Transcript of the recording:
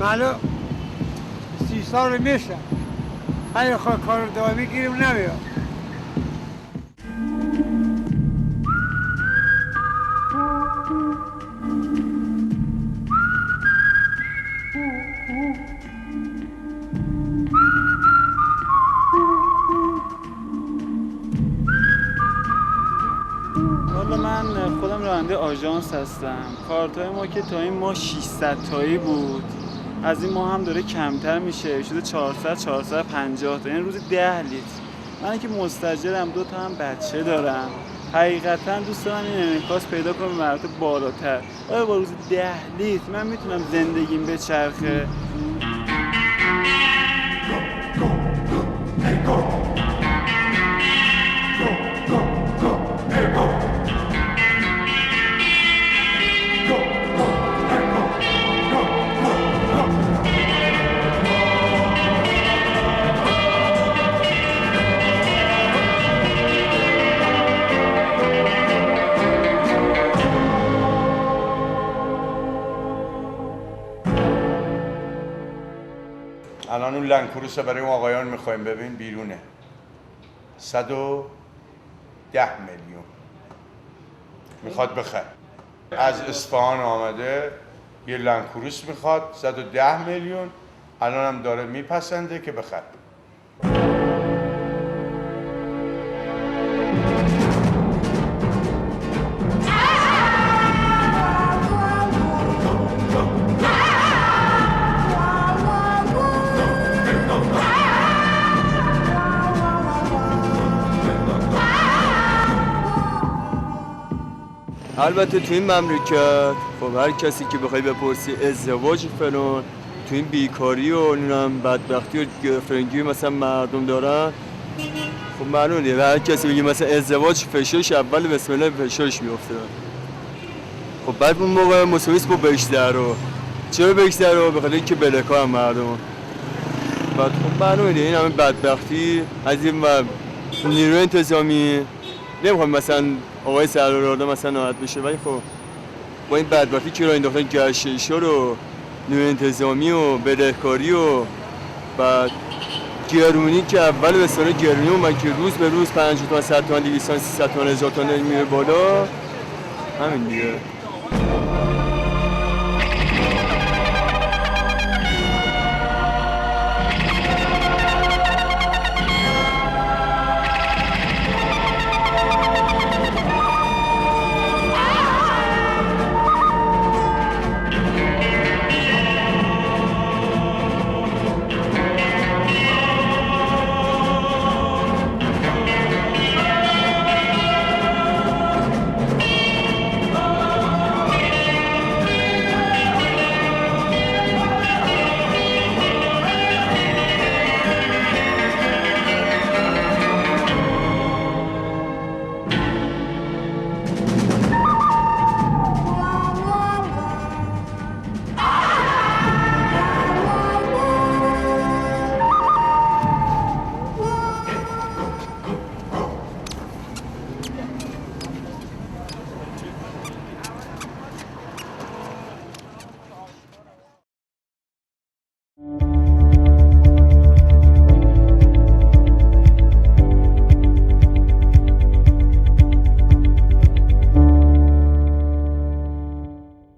معلوم 30 سال میشه. اگه خود کار دائمی گیریم نمیاد. والا من خودم راننده آژانس هستم. کارتای ما که تا این ماه 600 تایی بود، از این ماه هم داره کمتر میشه، شده 450 تا، یعنی روزی 10 لیتر. من که مستاجرم، 2 تا هم بچه دارم، حقیقتا دوست دارم این انعکاس پیدا کنم به مراتب بالاتر. آیا با روزی 10 لیتر من میتونم زندگیم بچرخه؟ الان اون لنکروس برای اون آقایان میخوایم ببین بیرونه 110 میلیون میخواد بخره. از اصفهان آمده یه لنکروس میخواد 110 میلیون، الان هم داره میپسنده که بخره. البته تو این مملکت خب هر کسی که بخوای بپرسی ازدواج فلان، تو این بیکاری و نمیدونم بدبختی و گرفتگی مثلا مردم دارن، خب معلومه دیگه هر کسی بگه مثلا ازدواج فشارش اول بسم الله فشارش میفته. خب بعد اون موقع مساویس با بکش‌درو. چرا بکش‌درو؟ به خاطر اینکه بلکار مردم. بعد خب معلومه دیگه این همه بدبختی از این و نیروی انتظامی نمیخوام مثلا آقای سرورآرده مثلا ناراحت بشه، ولی خب با این بدبختی که را انداختن گشتیشا رو نیروی انتظامی و بدهکاری و بعد گرونی که اول به سال گرونی اومد که روز به روز 50 تومن 100 تومن 200 تومن 300 تومن 1000 تومن میره بالا، همین دیگه.